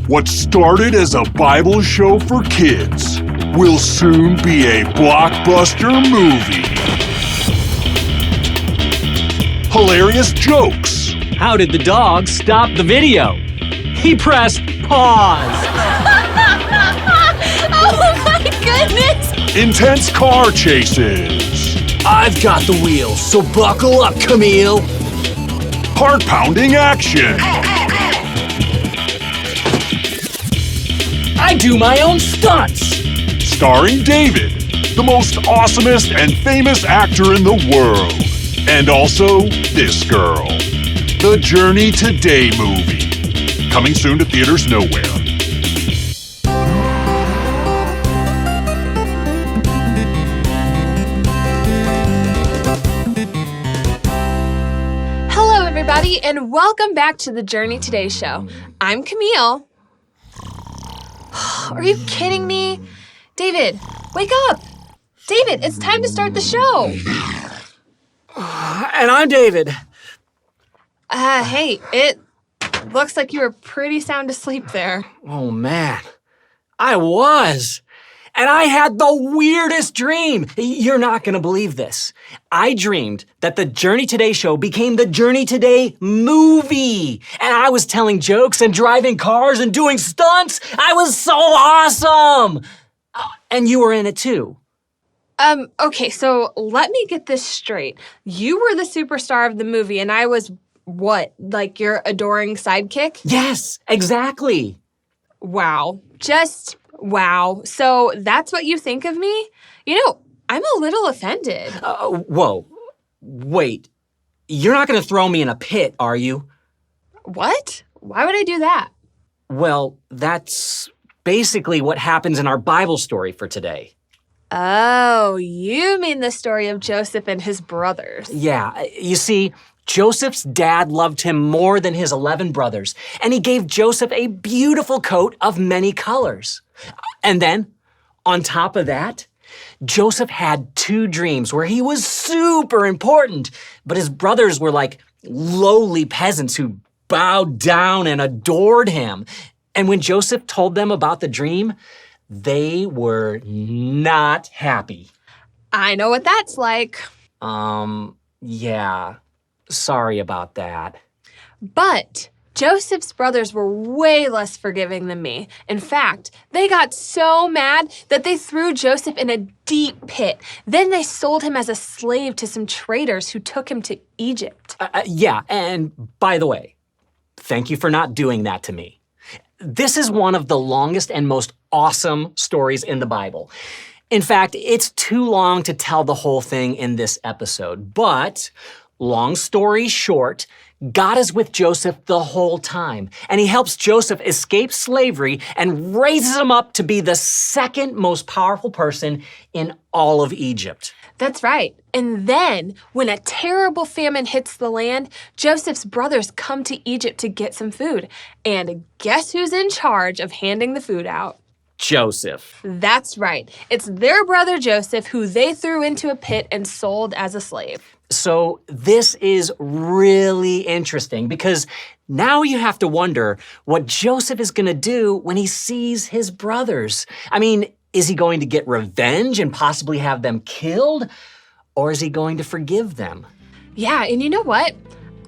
What started as a Bible show for kids will soon be a blockbuster movie. Hilarious jokes. How did the dog stop the video? He pressed pause. Oh my goodness! Intense car chases. I've got the wheels, so buckle up, Camille. Heart-pounding action. I do my own stunts. Starring David, the most awesomest and famous actor in the world. And also this girl. The Journey Today movie. Coming soon to theaters nowhere. Hello, everybody, and welcome back to the Journey Today show. I'm Camille. Are you kidding me? David, wake up! David, it's time to start the show. And I'm David. Hey, it looks like you were pretty sound asleep there. Oh, man. I was. And I had the weirdest dream. You're not going to believe this. I dreamed that the Journey Today show became the Journey Today movie. And I was telling jokes and driving cars and doing stunts. I was so awesome. And you were in it too. Okay, so let me get this straight. You were the superstar of the movie, and I was what? Like your adoring sidekick? Yes, exactly. Wow. Just wow. So that's what you think of me? You know, I'm a little offended. Whoa. Wait. You're not going to throw me in a pit, are you? What? Why would I do that? Well, that's basically what happens in our Bible story for today. Oh, you mean the story of Joseph and his brothers. Yeah, you see, Joseph's dad loved him more than his 11 brothers, and he gave Joseph a beautiful coat of many colors. And then, on top of that, Joseph had 2 dreams where he was super important, but his brothers were like lowly peasants who bowed down and adored him. And when Joseph told them about the dream, they were not happy. I know what that's like. Yeah. Sorry about that. But Joseph's brothers were way less forgiving than me. In fact, they got so mad that they threw Joseph in a deep pit. Then they sold him as a slave to some traders who took him to Egypt. Yeah, and by the way, thank you for not doing that to me. This is one of the longest and most awesome stories in the Bible. In fact, it's too long to tell the whole thing in this episode, but long story short, God is with Joseph the whole time, and he helps Joseph escape slavery and raises him up to be the second most powerful person in all of Egypt. That's right. And then, when a terrible famine hits the land, Joseph's brothers come to Egypt to get some food. And guess who's in charge of handing the food out? Joseph. That's right. It's their brother Joseph who they threw into a pit and sold as a slave. So this is really interesting because now you have to wonder what Joseph is going to do when he sees his brothers. I mean, is he going to get revenge and possibly have them killed? Or is he going to forgive them? Yeah, and you know what?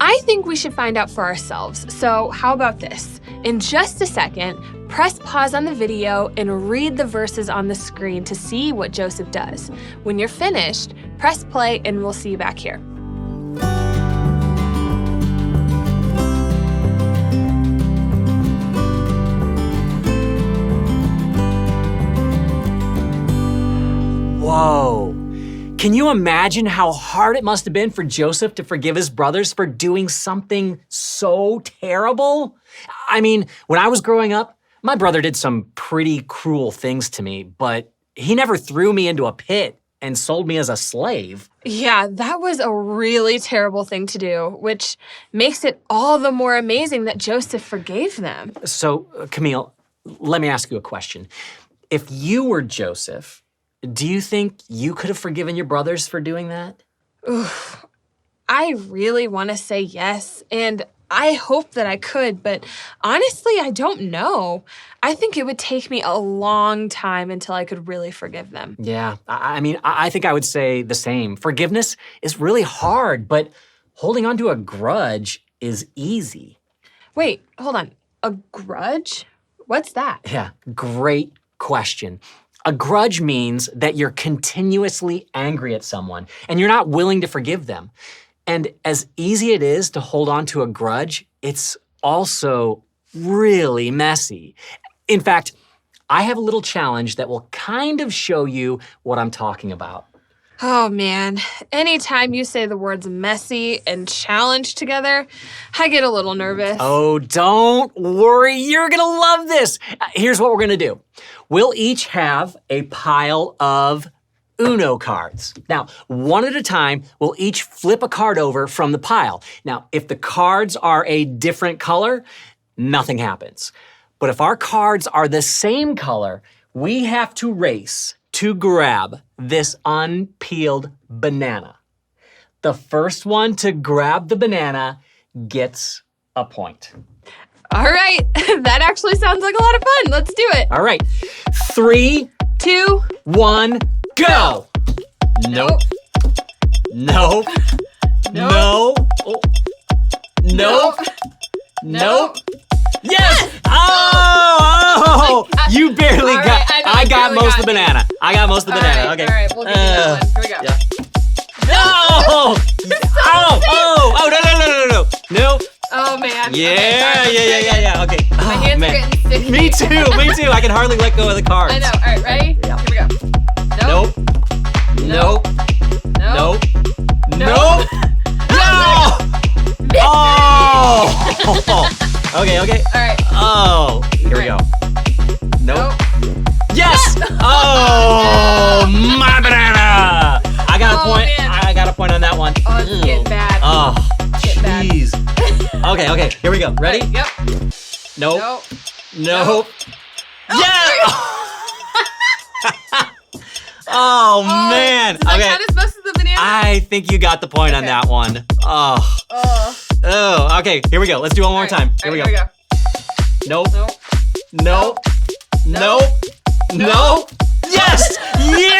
I think we should find out for ourselves. So how about this? In just a second, press pause on the video and read the verses on the screen to see what Joseph does. When you're finished, press play and we'll see you back here. Whoa. Can you imagine how hard it must have been for Joseph to forgive his brothers for doing something so terrible? I mean, when I was growing up, my brother did some pretty cruel things to me, but he never threw me into a pit and sold me as a slave. Yeah, that was a really terrible thing to do, which makes it all the more amazing that Joseph forgave them. So, Camille, let me ask you a question. If you were Joseph, do you think you could have forgiven your brothers for doing that? Oof. I really want to say yes, and I hope that I could, but honestly, I don't know. I think it would take me a long time until I could really forgive them. Yeah, I think I would say the same. Forgiveness is really hard, but holding on to a grudge is easy. Wait, hold on. A grudge? What's that? Yeah, great question. A grudge means that you're continuously angry at someone and you're not willing to forgive them. And as easy it is to hold on to a grudge, it's also really messy. In fact, I have a little challenge that will kind of show you what I'm talking about. Oh man, anytime you say the words messy and challenge together, I get a little nervous. Oh, don't worry, you're gonna love this. Here's what we're gonna do. We'll each have a pile of Uno cards. Now, one at a time, we'll each flip a card over from the pile. Now, if the cards are a different color, nothing happens. But if our cards are the same color, we have to race to grab this unpeeled banana. The first one to grab the banana gets a point. All right, that actually sounds like a lot of fun. Let's do it. All right, 3, 2, 1, go! Nope. Nope. No. Oh. Nope. Nope. Yes! Oh! You barely All got. right, I got barely most got of the banana. I got most of the banana. Okay. All right, we'll give you that one. Here we go. Yeah. No! Oh! No! Nope. Oh man. Yeah. Okay, Okay. My hands are getting sticky. Me too. I can hardly let go of the cards. I know. All right, ready? Yeah. Here we go. Nope. Nope. Nope. Nope. Nope. No! Oh! Okay. All right. Oh, here we go. Nope. Yes! Yes! Oh, my banana! I got a point. Man. I got a point on that one. Oh, it's getting bad. Oh, Getting bad. jeez. Okay. Here we go. Ready? Yep. Nope. Nope. Yeah! Oh, man. Does that Okay. count as most of the banana? I think you got the point on that one. Oh. Oh, okay. Here we go. Let's do it one more time. Here we go. Nope. Nope. Nope. Nope. Yes! Yeah!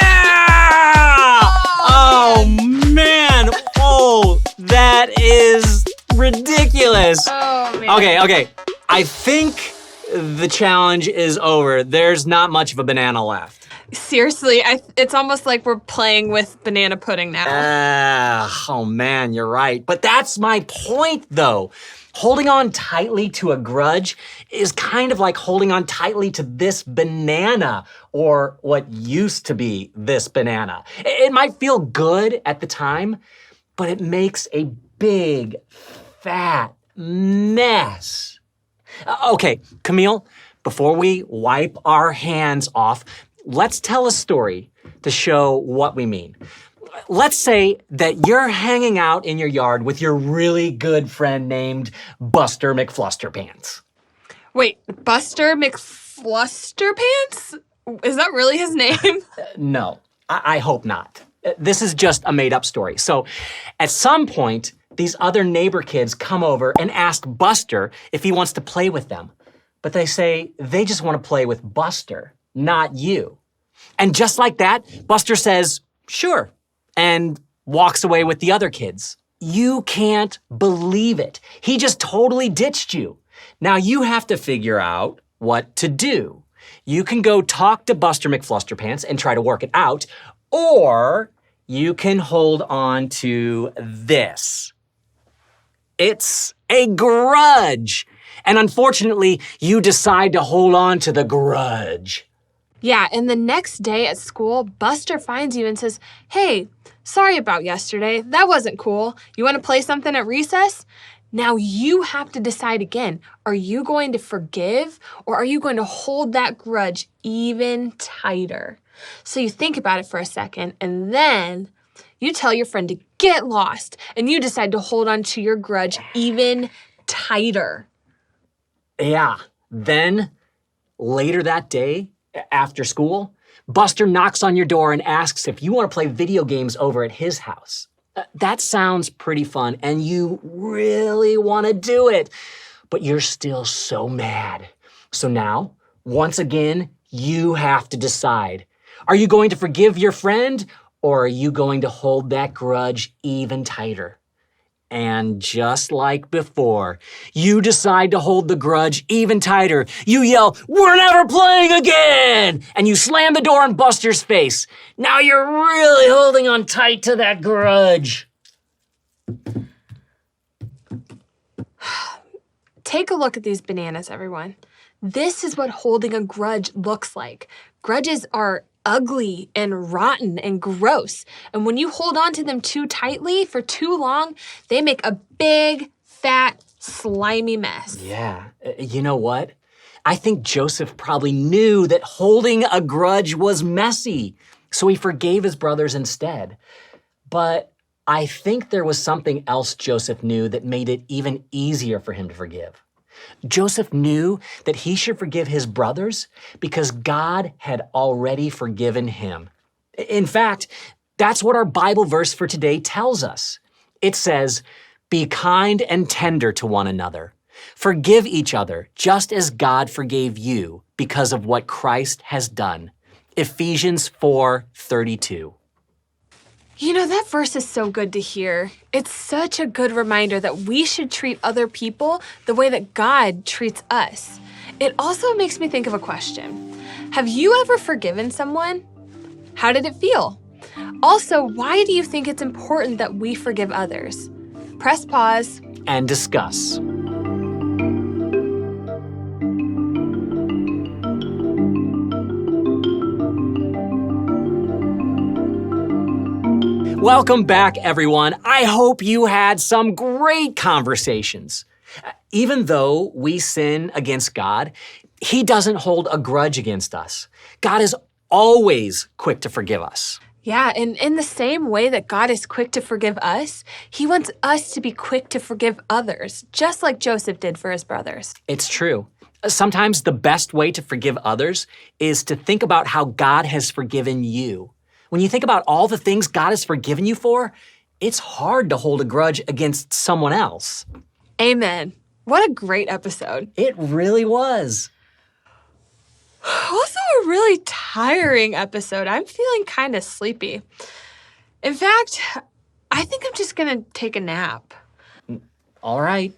Oh, man. Oh, that is ridiculous. Oh, man. Okay. I think the challenge is over. There's not much of a banana left. Seriously, it's almost like we're playing with banana pudding now. Oh man, you're right. But that's my point though. Holding on tightly to a grudge is kind of like holding on tightly to this banana, or what used to be this banana. It might feel good at the time, but it makes a big, fat mess. Okay, Camille, before we wipe our hands off, let's tell a story to show what we mean. Let's say that you're hanging out in your yard with your really good friend named Buster McFlusterpants. Wait, Buster McFlusterpants? Is that really his name? No, I hope not. This is just a made-up story. So at some point, these other neighbor kids come over and ask Buster if he wants to play with them. But they say they just want to play with Buster, not you. And just like that, Buster says, sure, and walks away with the other kids. You can't believe it. He just totally ditched you. Now you have to figure out what to do. You can go talk to Buster McFlusterpants and try to work it out, or you can hold on to this. It's a grudge. And unfortunately, you decide to hold on to the grudge. Yeah, and the next day at school, Buster finds you and says, hey, sorry about yesterday. That wasn't cool. You want to play something at recess? Now you have to decide again. Are you going to forgive, or are you going to hold that grudge even tighter? So you think about it for a second, and then you tell your friend to get lost, and you decide to hold on to your grudge even tighter. Yeah. Then, later that day, after school, Buster knocks on your door and asks if you want to play video games over at his house. That sounds pretty fun, and you really want to do it, but you're still so mad. So now, once again, you have to decide. Are you going to forgive your friend, or are you going to hold that grudge even tighter? And just like before, you decide to hold the grudge even tighter. You yell, "We're never playing again!" And you slam the door in Buster's face. Now you're really holding on tight to that grudge. Take a look at these bananas, everyone. This is what holding a grudge looks like. Grudges are ugly and rotten and gross. And when you hold on to them too tightly for too long, they make a big, fat, slimy mess. Yeah, you know what? I think Joseph probably knew that holding a grudge was messy, so he forgave his brothers instead. But I think there was something else Joseph knew that made it even easier for him to forgive. Joseph knew that he should forgive his brothers because God had already forgiven him. In fact, that's what our Bible verse for today tells us. It says, "Be kind and tender to one another. Forgive each other just as God forgave you because of what Christ has done." Ephesians 4:32. You know, that verse is so good to hear. It's such a good reminder that we should treat other people the way that God treats us. It also makes me think of a question. Have you ever forgiven someone? How did it feel? Also, why do you think it's important that we forgive others? Press pause And discuss. Welcome back, everyone. I hope you had some great conversations. Even though we sin against God, He doesn't hold a grudge against us. God is always quick to forgive us. Yeah, and in the same way that God is quick to forgive us, He wants us to be quick to forgive others, just like Joseph did for his brothers. It's true. Sometimes the best way to forgive others is to think about how God has forgiven you. When you think about all the things God has forgiven you for, it's hard to hold a grudge against someone else. Amen. What a great episode. It really was. Also a really tiring episode. I'm feeling kind of sleepy. In fact, I think I'm just going to take a nap. All right.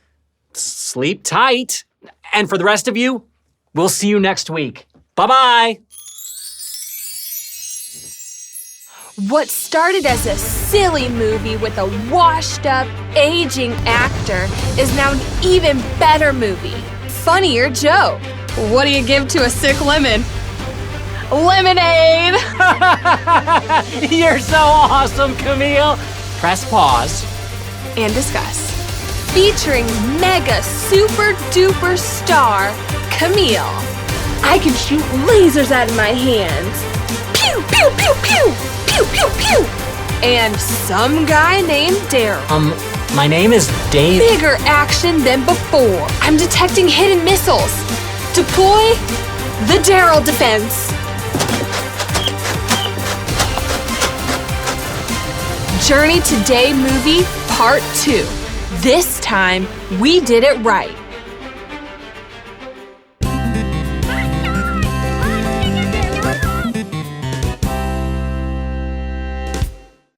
Sleep tight. And for the rest of you, we'll see you next week. Bye-bye. What started as a silly movie with a washed-up, aging actor is now an even better movie. Funnier joke. What do you give to a sick lemon? Lemonade! You're so awesome, Camille. Press pause. And discuss. Featuring mega super duper star Camille. I can shoot lasers out of my hands. Pew, pew, pew, pew! Pew, pew, pew! And some guy named Daryl. My name is Dave. Bigger action than before. I'm detecting hidden missiles. Deploy the Daryl defense. Journey to Day movie part 2. This time, we did it right.